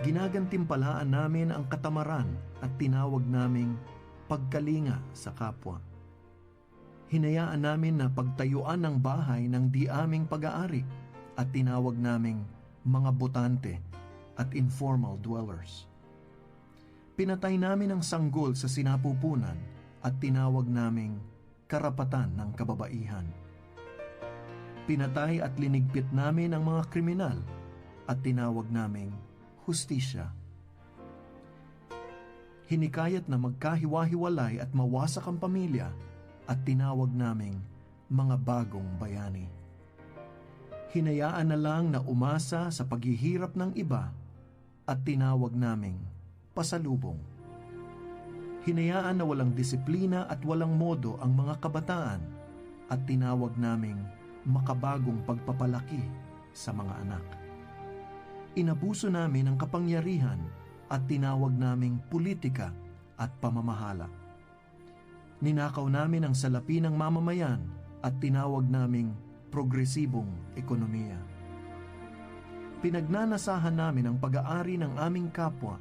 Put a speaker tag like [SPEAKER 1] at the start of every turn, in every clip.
[SPEAKER 1] Ginagantimpalaan namin ang katamaran at tinawag naming pagkalinga sa kapwa. Hinayaan namin na pagtayuan ng bahay ng di aming pag-aari at tinawag naming mga botante at informal dwellers. Pinatay namin ang sanggol sa sinapupunan at tinawag naming karapatan ng kababaihan. Pinatay at linigpit namin ang mga kriminal at tinawag naming hustisya. Hinikayat na magkahiwa-hiwalay at mawasak ang pamilya at tinawag naming mga bagong bayani. Hinayaan na lang na umasa sa paghihirap ng iba at tinawag naming pasalubong. Hinayaan na walang disiplina at walang modo ang mga kabataan at tinawag naming makabagong pagpapalaki sa mga anak. Inabuso namin ang kapangyarihan at tinawag naming politika at pamamahala. Ninakaw namin ang salapi ng mamamayan at tinawag naming progresibong ekonomiya. Pinagnanasahan namin ang pag-aari ng aming kapwa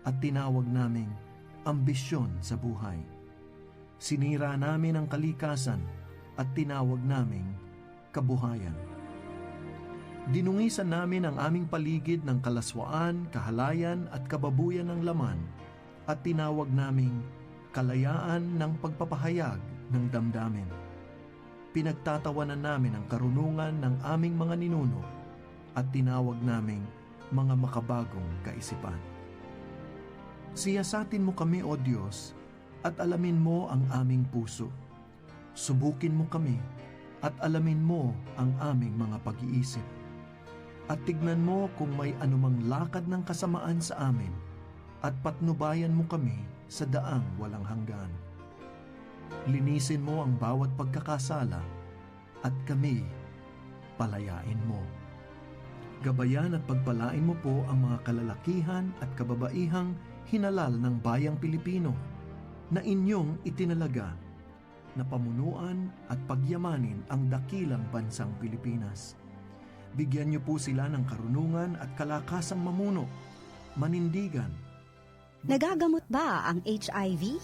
[SPEAKER 1] at tinawag naming ambisyon sa buhay. Sinira namin ang kalikasan at tinawag naming kabuhayan. Dinungisan namin ang aming paligid ng kalaswaan, kahalayan at kababuyan ng laman at tinawag naming kalayaan ng pagpapahayag ng damdamin. Pinagtatawanan namin ang karunungan ng aming mga ninuno at tinawag naming mga makabagong kaisipan. Siyasatin mo kami, O Diyos, at alamin mo ang aming puso. Subukin mo kami at alamin mo ang aming mga pag-iisip. At tignan mo kung may anumang lakad ng kasamaan sa amin at patnubayan mo kami sa daang walang hanggan. Linisin mo ang bawat pagkakasala at kami palayain mo. Gabayan at pagpalain mo po ang mga kalalakihan at kababaihang hinalal ng bayang Pilipino na inyong itinalaga na pamunuan at pagyamanin ang dakilang bansang Pilipinas. Bigyan niyo po sila ng karunungan at kalakasang mamuno, manindigan.
[SPEAKER 2] Nagagamot ba ang HIV?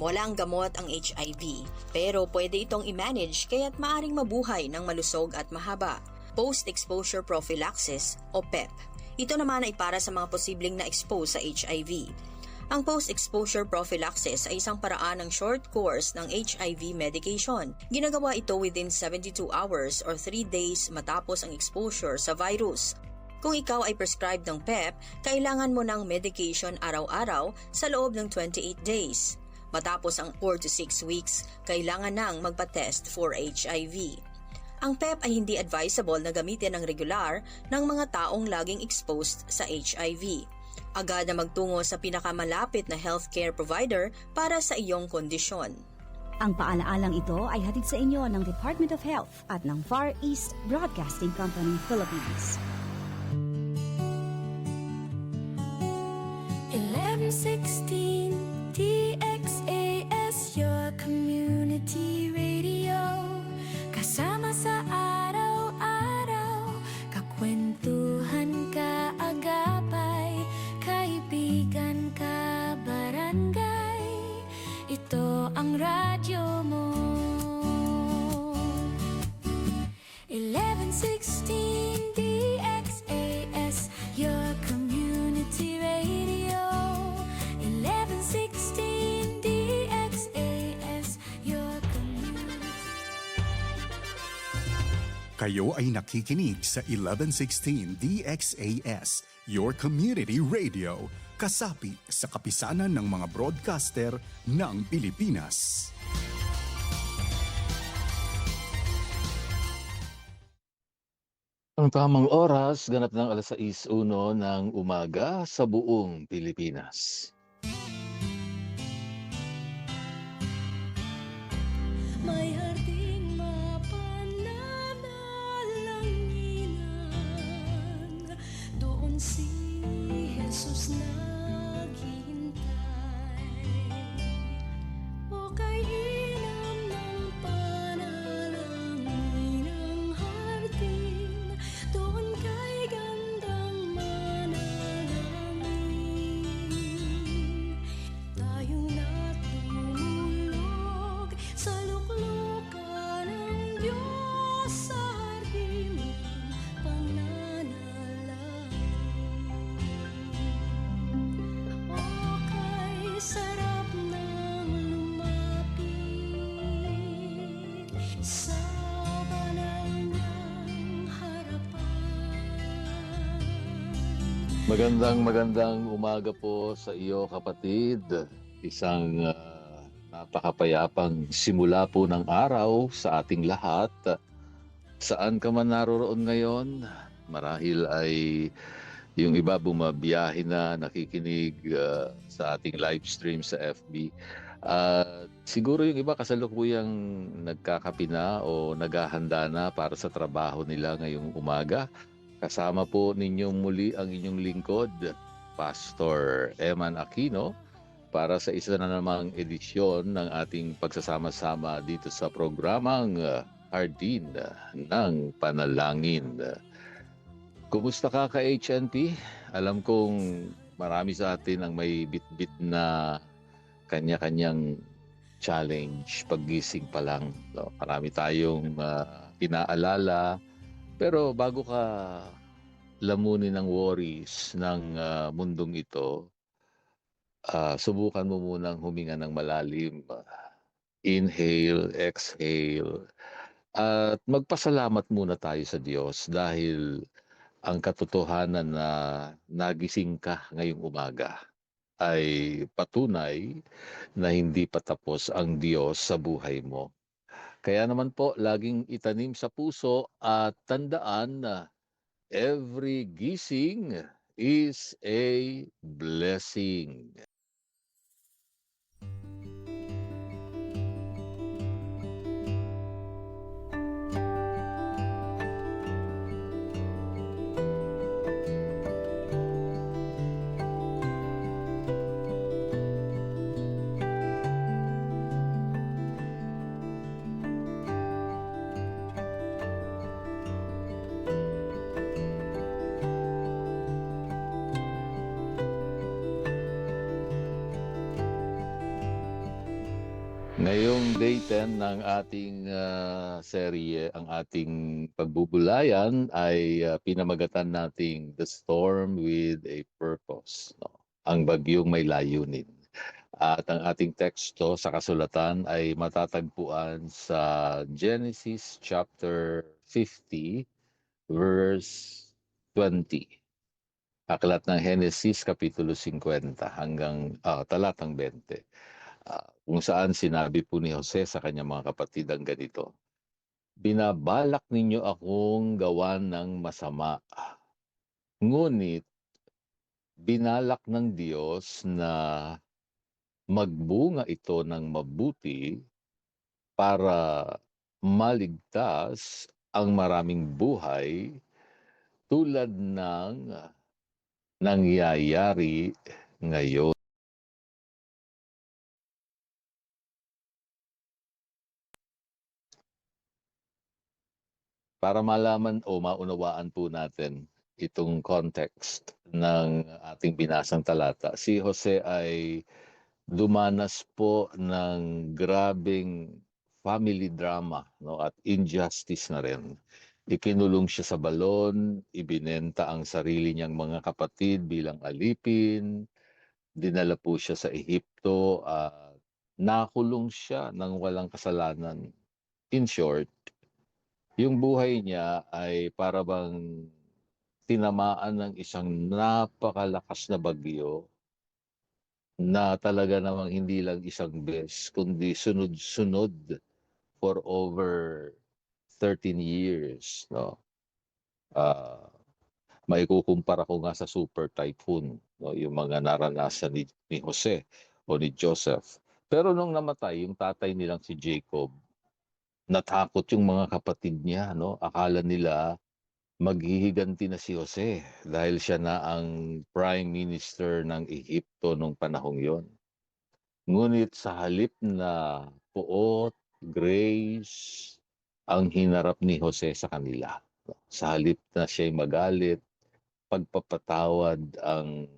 [SPEAKER 3] Walang gamot ang HIV, pero pwede itong i-manage kaya't maaring mabuhay ng malusog at mahaba. Post-exposure prophylaxis o PEP. Ito naman ay para sa mga posibleng na-expose sa HIV. Ang post-exposure prophylaxis ay isang paraan ng short course ng HIV medication. Ginagawa ito within 72 hours or 3 days matapos ang exposure sa virus. Kung ikaw ay prescribed ng PEP, kailangan mo ng medication araw-araw sa loob ng 28 days. Matapos ang 4 to 6 weeks, kailangan nang magpa-test for HIV. Ang PEP ay hindi advisable na gamitin ng regular ng mga taong laging exposed sa HIV. Agad na magtungo sa pinakamalapit na healthcare provider para sa iyong kondisyon.
[SPEAKER 2] Ang paalaalang ito ay hatid sa inyo ng Department of Health at ng Far East Broadcasting Company, Philippines.
[SPEAKER 4] 1116 DXAS, your community radio. Kasama sa araw-araw, kakwentuhan, kaagapay, kaibigan, kabarangay. Ito ang radyo mo. 1116 DXAS, your community radio. 1116 DXAS, your community.
[SPEAKER 5] Kayo ay nakikinig sa 1116 DXAS, your community radio, kasapi sa kapisanan ng mga broadcaster ng Pilipinas.
[SPEAKER 6] Ang tamang oras, ganap ng 6:01 ng umaga sa buong Pilipinas.
[SPEAKER 4] May harding mapananalanginan, doon si Jesus naghihintay. O kay inam ng panalangin ng harding, doon kay gandang manalangin.
[SPEAKER 6] Magandang umaga po sa iyo, kapatid. Isang napakapayapang simula po ng araw sa ating lahat. Saan ka man naroroon ngayon, marahil ay yung iba bumabiyahe na nakikinig sa ating live stream sa FB. Siguro yung iba kasalukuyang nagkakape na o naghahanda na para sa trabaho nila ngayong umaga. Kasama po ninyong muli ang inyong lingkod, Pastor Eman Aquino, para sa isa na namang edisyon ng ating pagsasama-sama dito sa programang Hardin ng Panalangin. Kumusta ka HNP? Alam kong marami sa atin ang may bitbit na kanya-kanyang challenge paggising pa lang. No? Marami tayong inaalala. Pero bago ka lamunin ng worries ng mundong ito, subukan mo munang huminga ng malalim. Inhale, exhale. At magpasalamat muna tayo sa Diyos dahil ang katotohanan na nagising ka ngayong umaga ay patunay na hindi pa tapos ang Diyos sa buhay mo. Kaya naman po, laging itanim sa puso at tandaan na every gising is a blessing. Ngayong day 10 ng ating serye, ang ating pagbubulayan ay pinamagatan nating The Storm with a Purpose. No? Ang bagyong may layunin. At ang ating teksto sa kasulatan ay matatagpuan sa Genesis chapter 50 verse 20. Aklat ng Genesis kapitulo 50 hanggang talatang 20. Kung saan sinabi po ni Jose sa kanyang mga kapatid ang ganito, "Binabalak ninyo akong gawan ng masama, ngunit binalak ng Diyos na magbunga ito ng mabuti para maligtas ang maraming buhay tulad ng nangyayari ngayon." Para malaman o maunawaan po natin itong context ng ating binasang talata, si Jose ay dumanas po ng grabing family drama, no, at injustice na rin. Ikinulong siya sa balon, ibinenta ang sarili niyang mga kapatid bilang alipin, dinala po siya sa Ehipto at nakulong siya ng walang kasalanan. In short, yung buhay niya ay para bang tinamaan ng isang napakalakas na bagyo na talaga namang hindi lang isang beses, kundi sunod-sunod for over 13 years. No? Uh, Maikukumpara ko nga sa super typhoon, no? Yung mga naranasan ni Jose o ni Joseph. Pero nung namatay, yung tatay nilang si Jacob, natakot yung mga kapatid niya. No? Akala nila maghihiganti na si Jose dahil siya na ang prime minister ng Ehipto nung panahong yon. Ngunit sa halip na puot, grace, ang hinarap ni Jose sa kanila. Sa halip na siya'y magalit, pagpapatawad ang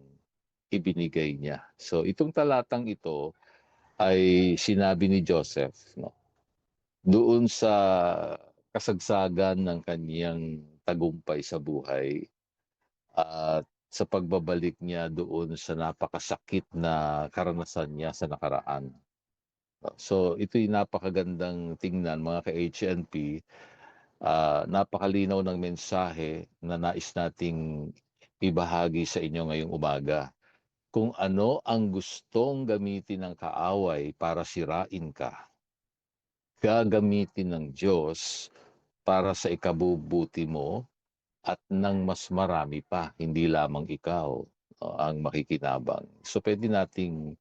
[SPEAKER 6] ibinigay niya. So itong talatang ito ay sinabi ni Joseph, no, doon sa kasagsagan ng kaniyang tagumpay sa buhay at sa pagbabalik niya doon sa napakasakit na karanasan niya sa nakaraan. So ito'y napakagandang tingnan mga ka-HNP. Napakalinaw ng mensahe na nais nating ibahagi sa inyo ngayong umaga. Kung ano ang gustong gamitin ng kaaway para sirain ka, gagamitin ng Diyos para sa ikabubuti mo at ng mas marami pa, hindi lamang ikaw ang makikinabang. So pwede nating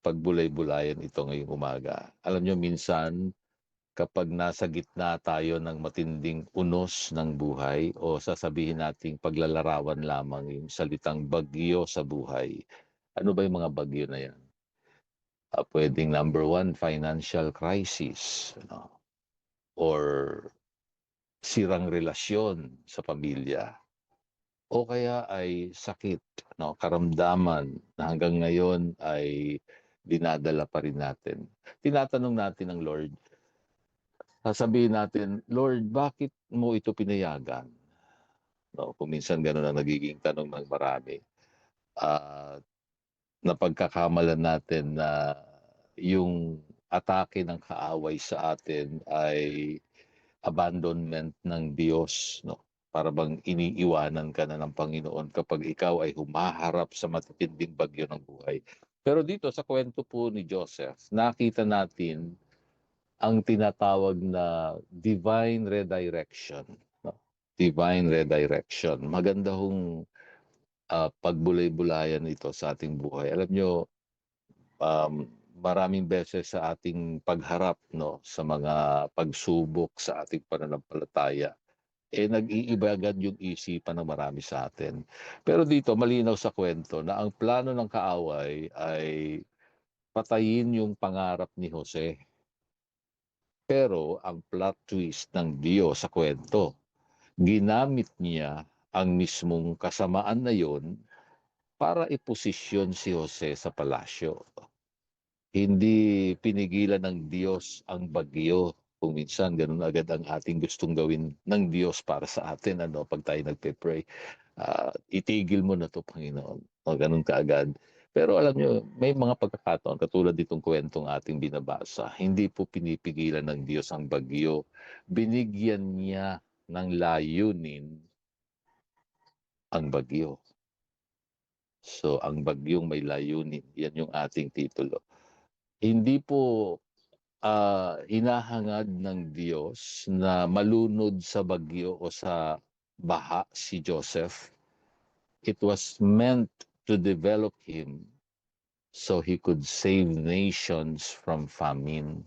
[SPEAKER 6] pagbulay-bulayan ito ngayong umaga. Alam nyo, minsan kapag nasa gitna tayo ng matinding unos ng buhay o sasabihin nating paglalarawan lamang yung salitang bagyo sa buhay, ano ba yung mga bagyo na yan? Pwedeng number one, financial crisis, or sirang relasyon sa pamilya, o kaya ay sakit, karamdaman na hanggang ngayon ay dinadala pa rin natin. Tinatanong natin ang Lord, sasabihin natin, Lord, bakit mo ito pinayagan? Kung minsan gano'n ang nagiging tanong ng marami. Napagkakamalan natin na yung atake ng kaaway sa atin ay abandonment ng Diyos, para bang iniiwanan ka na ng Panginoon kapag ikaw ay humaharap sa matitinding bagyo ng buhay. Pero dito sa kwento po ni Joseph, nakita natin ang tinatawag na divine redirection. Divine redirection. Maganda hong pagbulay-bulayan ito sa ating buhay. Alam nyo, maraming beses sa ating pagharap sa mga pagsubok sa ating pananampalataya, nag-iiba agad yung isipan ng marami sa atin. Pero dito, malinaw sa kwento na ang plano ng kaaway ay patayin yung pangarap ni Jose. Pero ang plot twist ng Diyos sa kwento, ginamit niya ang mismong kasamaan na yon para iposisyon si Jose sa palasyo. Hindi pinigilan ng Diyos ang bagyo. Kung minsan, ganun agad ang ating gustong gawin ng Diyos para sa atin, pag tayo nagpe-pray. Itigil mo na to, Panginoon. Ganun kaagad. Pero alam nyo, may mga pagkakataon, katulad ditong kwentong ating binabasa, hindi po pinipigilan ng Diyos ang bagyo. Binigyan niya ng layunin ang bagyo. So, ang bagyong may layunin, yan yung ating titulo. Hindi po hinahangad ng Diyos na malunod sa bagyo o sa baha si Joseph. It was meant to develop him so he could save nations from famine.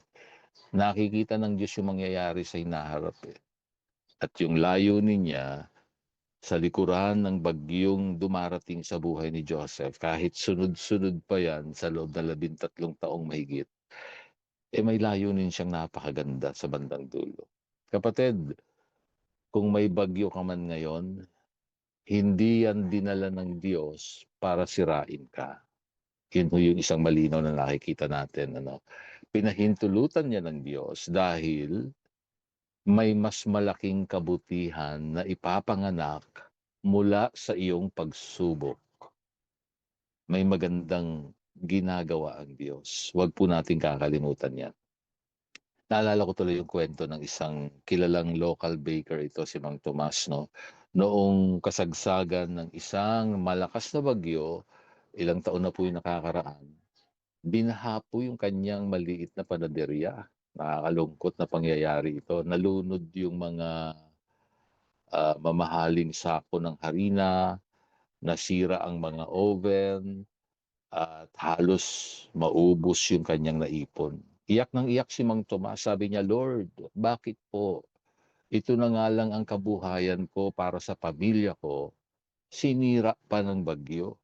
[SPEAKER 6] Nakikita ng Diyos yung mangyayari sa hinaharap. At yung layunin niya sa likuran ng bagyong dumarating sa buhay ni Joseph, kahit sunod-sunod pa yan sa loob na 13 taong mahigit, may layunin siyang napakaganda sa bandang dulo. Kapatid, kung may bagyo ka man ngayon, hindi yan dinala ng Diyos para sirain ka. Yun yung isang malinaw na nakikita natin. Pinahintulutan niya ng Diyos dahil may mas malaking kabutihan na ipapanganak mula sa iyong pagsubok. May magandang ginagawa ang Diyos. Huwag po natin kakalimutan yan. Naalala ko tuloy yung kwento ng isang kilalang local baker, ito si Mang Tomas. Noong kasagsagan ng isang malakas na bagyo, ilang taon na po yung nakakaraan, binaha po yung kanyang maliit na panaderya. Nakakalungkot na pangyayari ito. Nalunod yung mga mamahaling sako ng harina, nasira ang mga oven, at halos maubos yung kanyang naipon. Iyak ng iyak si Mang Tomas. Sabi niya, Lord, bakit po? Ito na nga lang ang kabuhayan ko para sa pamilya ko. Sinira pa ng bagyo.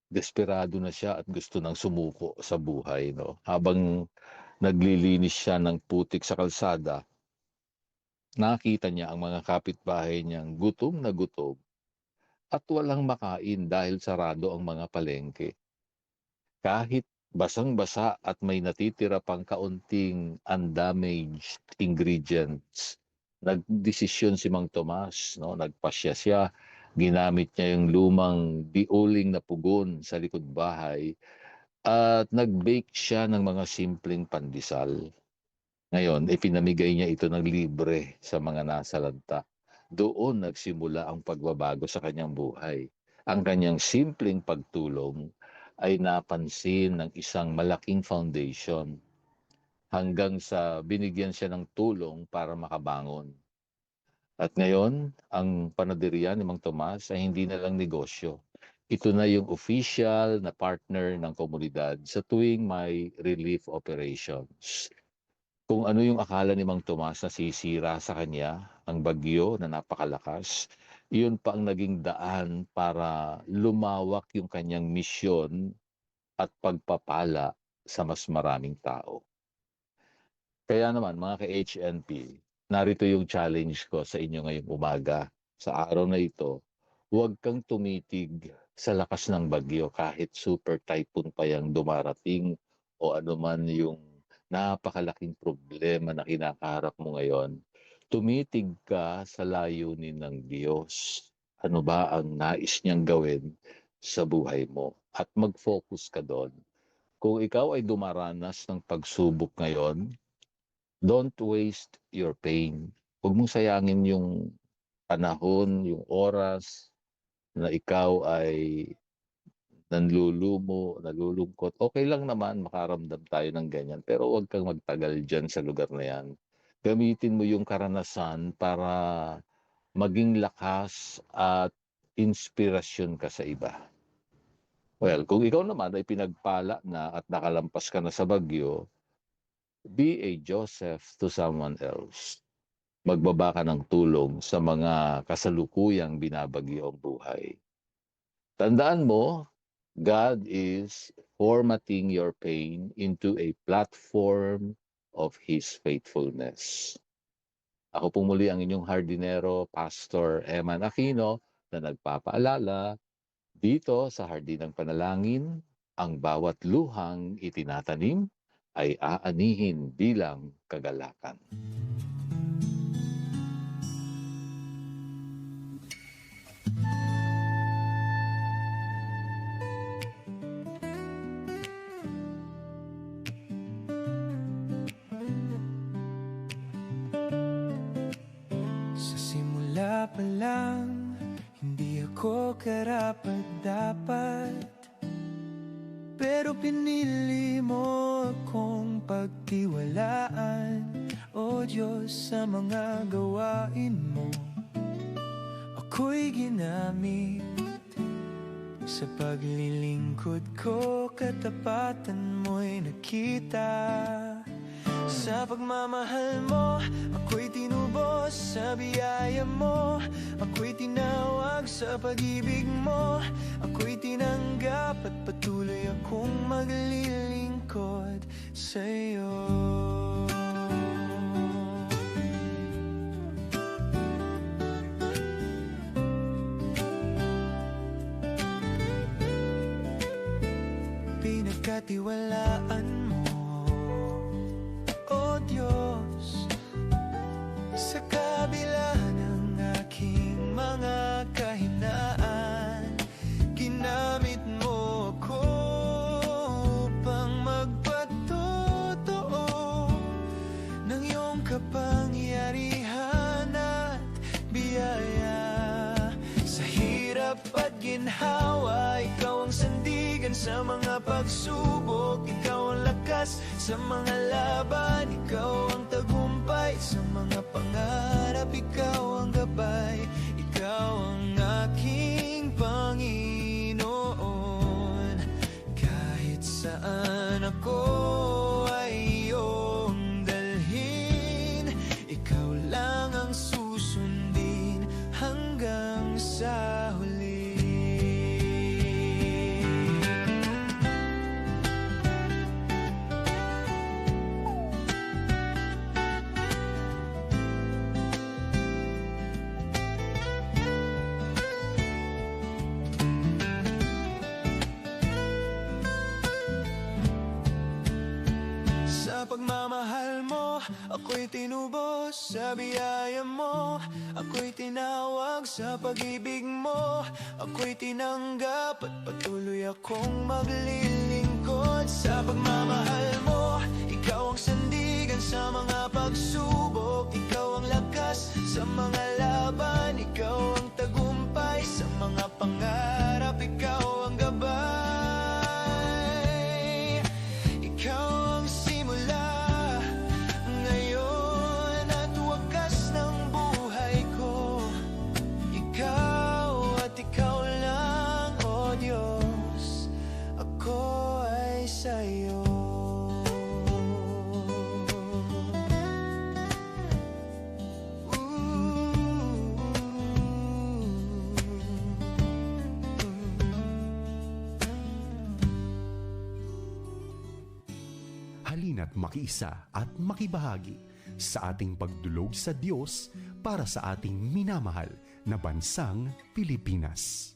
[SPEAKER 6] Desperado na siya at gusto nang sumuko sa buhay. Habang naglilinis siya ng putik sa kalsada, nakita niya ang mga kapitbahay niyang gutom na gutom at walang makain dahil sarado ang mga palengke. Kahit basang-basa at may natitira pang kaunting undamaged ingredients, nagdesisyon si Mang Tomas, nagpasya siya, ginamit niya yung lumang diuling na pugon sa likod bahay at nag-bake siya ng mga simpleng pandesal. Ngayon, ipinamigay niya ito ng libre sa mga nasalanta. doon nagsimula ang pagbabago sa kanyang buhay. Ang kanyang simpleng pagtulong ay napansin ng isang malaking foundation hanggang sa binigyan siya ng tulong para makabangon. At ngayon, ang panadirian ni Mang Tomas ay hindi na lang negosyo. Ito na yung official na partner ng komunidad sa tuwing may relief operations. Kung ano yung akala ni Mang Tomas na sisira sa kanya, ang bagyo na napakalakas, iyon pa ang naging daan para lumawak yung kanyang misyon at pagpapala sa mas maraming tao. Kaya naman mga ka-HNP, narito yung challenge ko sa inyo ngayong umaga. Sa araw na ito, huwag kang tumitig sa lakas ng bagyo kahit super typhoon pa yung dumarating o anuman yung napakalaking problema na kinakaharap mo ngayon. Tumitig ka sa layunin ng Diyos. Ano ba ang nais niyang gawin sa buhay mo? At mag-focus ka doon. Kung ikaw ay dumaranas ng pagsubok ngayon, don't waste your pain. Huwag mong sayangin yung panahon, yung oras na ikaw ay nanlulumo, nalulungkot. Okay lang naman makaramdam tayo ng ganyan, pero huwag kang magtagal dyan sa lugar na yan. Gamitin mo yung karanasan para maging lakas at inspirasyon ka sa iba. Well, kung ikaw naman ay pinagpala na at nakalampas ka na sa bagyo, be a Joseph to someone else. Magbaba ka ng tulong sa mga kasalukuyang binabagyo ang buhay. Tandaan mo, God is formatting your pain into a platform of His faithfulness. Ako po muli ang inyong hardinero, Pastor Eman Aquino, na nagpapaalala dito sa Hardin ng Panalangin, ang bawat luhang itinatanim ay aanihin bilang kagalakan.
[SPEAKER 7] Sa simula pa lang, hindi ako karapat-dapat, pero pinili mo akong pagtiwalaan. O Diyos, sa mga gawain mo, ako'y ginamit. Sa paglilingkod ko, katapatan mo'y nakita. Sa pagmamahal mo, ako'y tinubos. Sa biyaya mo, ako'y tinawag. Sa pag-ibig mo, ako'y tinanggap. At patuloy akong maglilingkod sa'yo. Pinagkatiwalaan mo, O Diyos, sa kabila ng aking mga kahinaan, ginamit mo ako upang magpatotoo ng iyong kapangyarihan at biyaya. Sa hirap at ginhawa, ikaw ang sandigan sa mga pagsubok. Ikaw ang lakas sa mga laban. Ikaw ang tagumpay sa mga pangarap. Ikaw ang gabay. Ikaw ang aking Panginoon. Kahit saan ako ay iyong dalhin, ikaw lang ang susundin hanggang sa huli. Sa pagmamahal mo, ako'y tinubos. Sa biyaya mo, ako'y tinawag. Sa pag-ibig mo, ako'y tinanggap. At patuloy akong maglilingkod. Sa pagmamahal mo, ikaw ang sandigan sa mga pagsubok. Ikaw ang lakas lakas sa mga laban, ikaw ang tagumpay sa mga pangarap, ikaw ang gabay. Ikaw ang simula ngayon at wakas ng buhay ko. Ikaw at ikaw lang, O Diyos, ako ay sa'yo.
[SPEAKER 5] Halina't makiisa at makibahagi sa ating pagdulog sa Diyos para sa ating minamahal na bansang Pilipinas.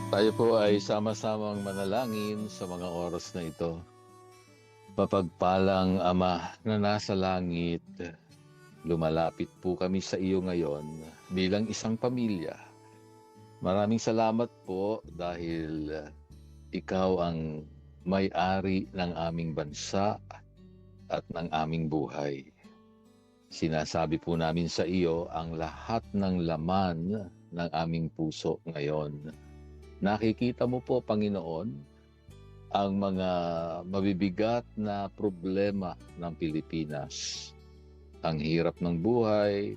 [SPEAKER 6] Tayo po ay sama-samang manalangin sa mga oras na ito. Mapagpalang Ama na nasa langit, lumalapit po kami sa iyo ngayon bilang isang pamilya. Maraming salamat po dahil ikaw ang may-ari ng aming bansa at ng aming buhay. Sinasabi po namin sa iyo ang lahat ng laman ng aming puso ngayon. Nakikita mo po, Panginoon, ang mga mabibigat na problema ng Pilipinas. Ang hirap ng buhay,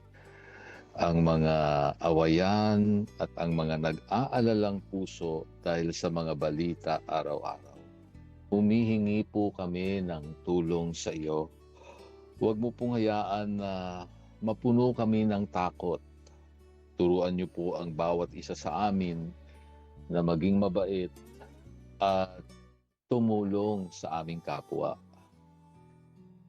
[SPEAKER 6] ang mga awayan at ang mga nag-aalalang puso dahil sa mga balita araw-araw. Humihingi po kami ng tulong sa iyo. Huwag mo pong hayaan na mapuno kami ng takot. Turuan niyo po ang bawat isa sa amin na maging mabait at tumulong sa aming kapwa.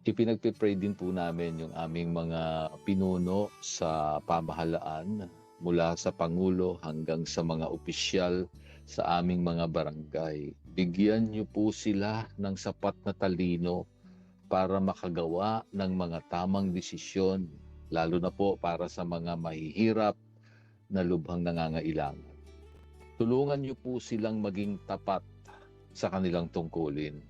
[SPEAKER 6] Ipinagpipray din po namin yung aming mga pinuno sa pamahalaan mula sa Pangulo hanggang sa mga opisyal sa aming mga barangay. Bigyan niyo po sila ng sapat na talino para makagawa ng mga tamang desisyon, lalo na po para sa mga mahihirap na lubhang nangangailangan. Tulungan niyo po silang maging tapat sa kanilang tungkulin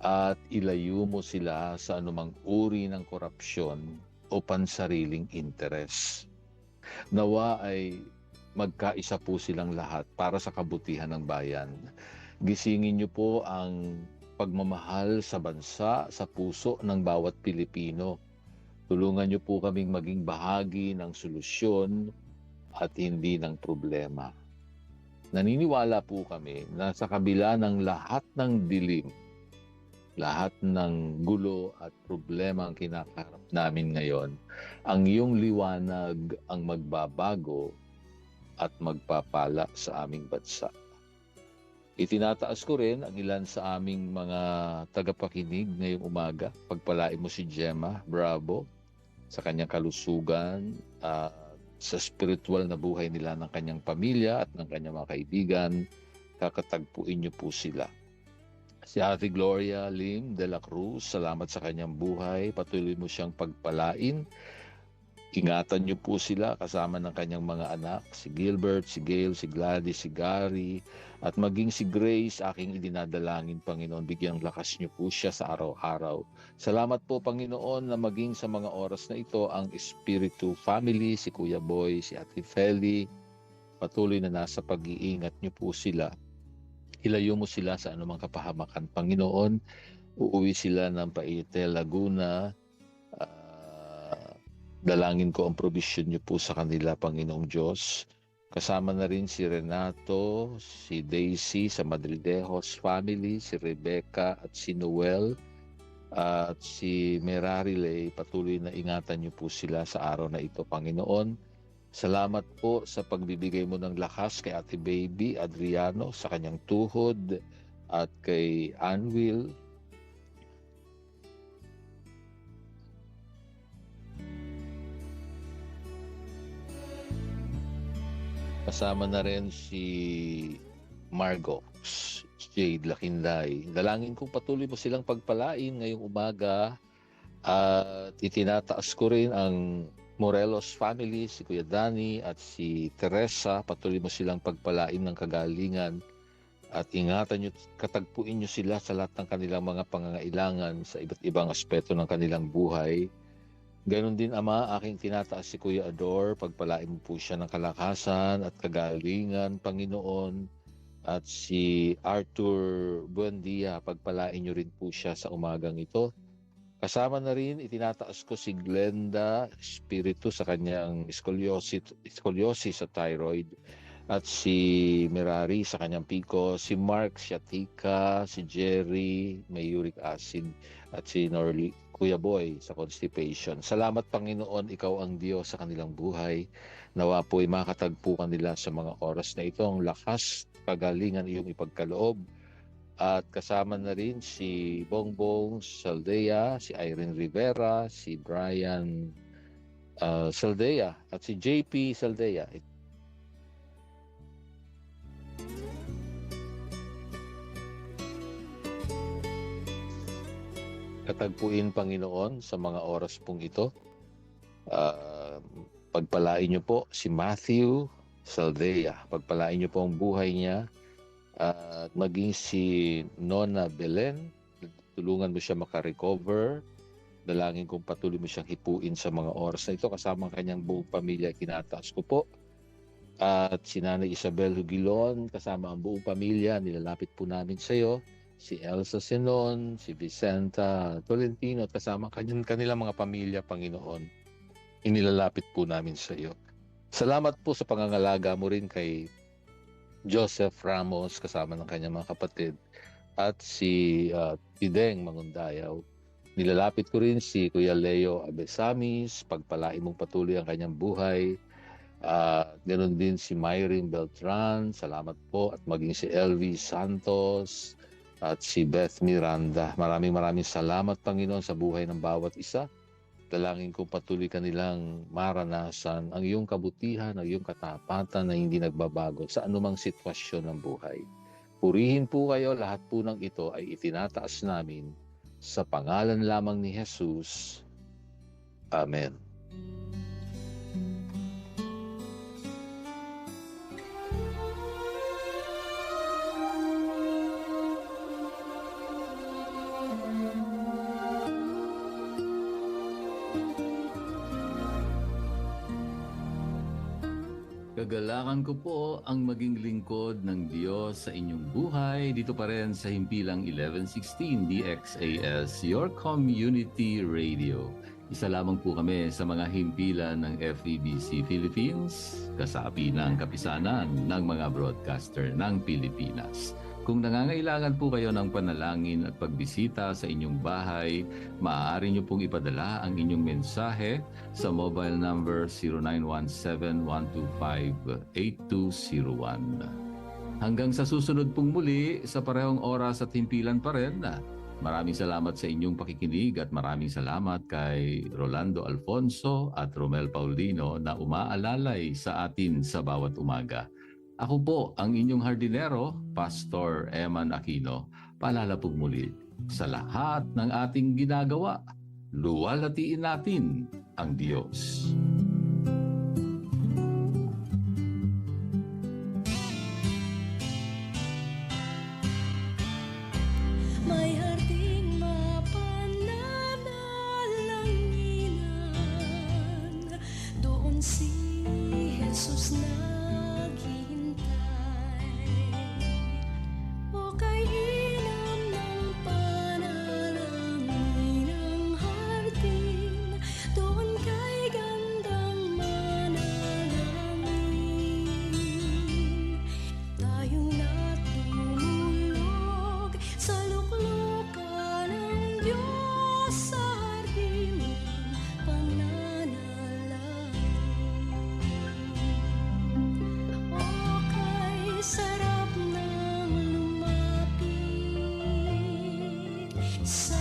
[SPEAKER 6] at ilayo mo sila sa anumang uri ng korupsyon o pansariling interes. Nawa ay magkaisa po silang lahat para sa kabutihan ng bayan. Gisingin niyo po ang pagmamahal sa bansa, sa puso ng bawat Pilipino. Tulungan niyo po kaming maging bahagi ng solusyon at hindi ng problema. Naniniwala po kami na sa kabila ng lahat ng dilim, lahat ng gulo at problema ang kinakaharap namin ngayon, ang iyong liwanag ang magbabago at magpapala sa aming bansa. Itinataas ko rin ang ilan sa aming mga tagapakinig ngayong umaga. Pagpalain mo si Gemma Bravo sa kanyang kalusugan, sa spiritual na buhay nila ng kanyang pamilya at ng kanyang mga kaibigan. Kakatagpuin niyo po sila. Si Ate Gloria Lim de la Cruz, salamat sa kanyang buhay. Patuloy mo siyang pagpalain. Ingatan niyo po sila kasama ng kanyang mga anak, si Gilbert, si Gail, si Gladys, si Gary, at maging si Grace, aking idinadalangin, Panginoon. Bigyang lakas niyo po siya sa araw-araw. Salamat po, Panginoon, na maging sa mga oras na ito ang Espiritu Family, si Kuya Boy, si Ate Feli, patuloy na nasa pag-iingat niyo po sila. Ilayo mo sila sa anumang kapahamakan, Panginoon. Uuwi sila ng Paite, Laguna. Dalangin ko ang provision niyo po sa kanila, Panginoong Diyos. Kasama na rin si Renato, si Daisy sa Madridejos family, si Rebecca at si Noel, at si Merarile. Patuloy na ingatan niyo po sila sa araw na ito, Panginoon. Salamat po sa pagbibigay mo ng lakas kay Ate Baby Adriano sa kanyang tuhod at kay Anvil. Kasama na rin si Margox, Jade Lakinday. Dalangin kong patuloy mo silang pagpalain ngayong umaga at itinataas ko rin ang Morelos family, si Kuya Danny at si Teresa. Patuloy mo silang pagpalain ng kagalingan at ingatan nyo, katagpuin nyo sila sa lahat ng kanilang mga pangangailangan sa iba't ibang aspeto ng kanilang buhay. Ganon din, Ama, aking tinataas si Kuya Ador, pagpalain mo po siya ng kalakasan at kagalingan, Panginoon. At si Arthur Buendia, pagpalain nyo rin po siya sa umagang ito. Kasama na rin, itinataas ko si Glenda Espiritu sa kanyang scoliosis sa thyroid. At si Merari sa kanyang PCOS, si Mark Shatika, si Jerry, may uric acid, at si Norly, Kuya Boy sa constipation. Salamat, Panginoon, ikaw ang Diyos sa kanilang buhay. Nawa po'y makatagpo kanila sa mga oras na ito ang lakas, kagalingan iyong ipagkaloob. At kasama na rin si Bongbong Saldea, si Irene Rivera, si Brian Saldea, at si JP Saldea. Katagpuin, Panginoon, sa mga oras pong ito. Pagpalain niyo po si Matthew Saldea. Pagpalain niyo po ang buhay niya. At maging si Nona Belen. Tulungan mo siya makarecover. Dalangin kong patuloy mo siyang hipuin sa mga oras na ito. Kasama ang kanyang buong pamilya, kinataas ko po. At si Nanay Isabel Hugilon, kasama ang buong pamilya, nilalapit po namin sa iyo. Si Elsa Senon, si Vicenta Tolentino, at kasama kanilang mga pamilya, Panginoon, inilalapit po namin sa iyo. Salamat po sa pangangalaga mo rin kay Joseph Ramos, kasama ng kanyang mga kapatid, at si Tideng Mangundayaw. Nilalapit ko rin si Kuya Leo Abesamis, pagpalain mong patuloy ang kanyang buhay. Ganon din si Myring Beltran, salamat po, at maging si Elvi Santos, at si Beth Miranda. Maraming salamat, Panginoon, sa buhay ng bawat isa. Dalangin kong patuloy kanilang maranasan ang iyong kabutihan, ang iyong katapatan na hindi nagbabago sa anumang sitwasyon ng buhay. Purihin po kayo, lahat po ng ito ay itinataas namin sa pangalan lamang ni Jesus. Amen.
[SPEAKER 8] Kagalakan ko po ang maging lingkod ng Diyos sa inyong buhay dito pa rin sa Himpilang 1116 DXAS, your community radio. Isa lamang po kami sa mga himpilan ng FEBC Philippines, kasapi ng kapisanan ng mga broadcaster ng Pilipinas. Kung nangangailangan po kayo ng panalangin at pagbisita sa inyong bahay, maaari nyo pong ipadala ang inyong mensahe sa mobile number 0917-125-8201. Hanggang sa susunod pong muli sa parehong oras at himpilan pa rin, maraming salamat sa inyong pakikinig at maraming salamat kay Rolando Alfonso at Romel Paulino na umaalalay sa atin sa bawat umaga. Ako po ang inyong hardinero, Pastor Eman Aquino. Paalala po muli, sa lahat ng ating ginagawa, luwalhatiin natin ang Diyos.
[SPEAKER 4] May harding mapananalanginan, doon si Jesus naghihintay. O kay inam ng panalangin ng hardin, doon kay gandang manalangin. Tayong natutulog sa luklukan ng Diyos sa hardin ng pananalangin. O kay sarap ng lumapit sa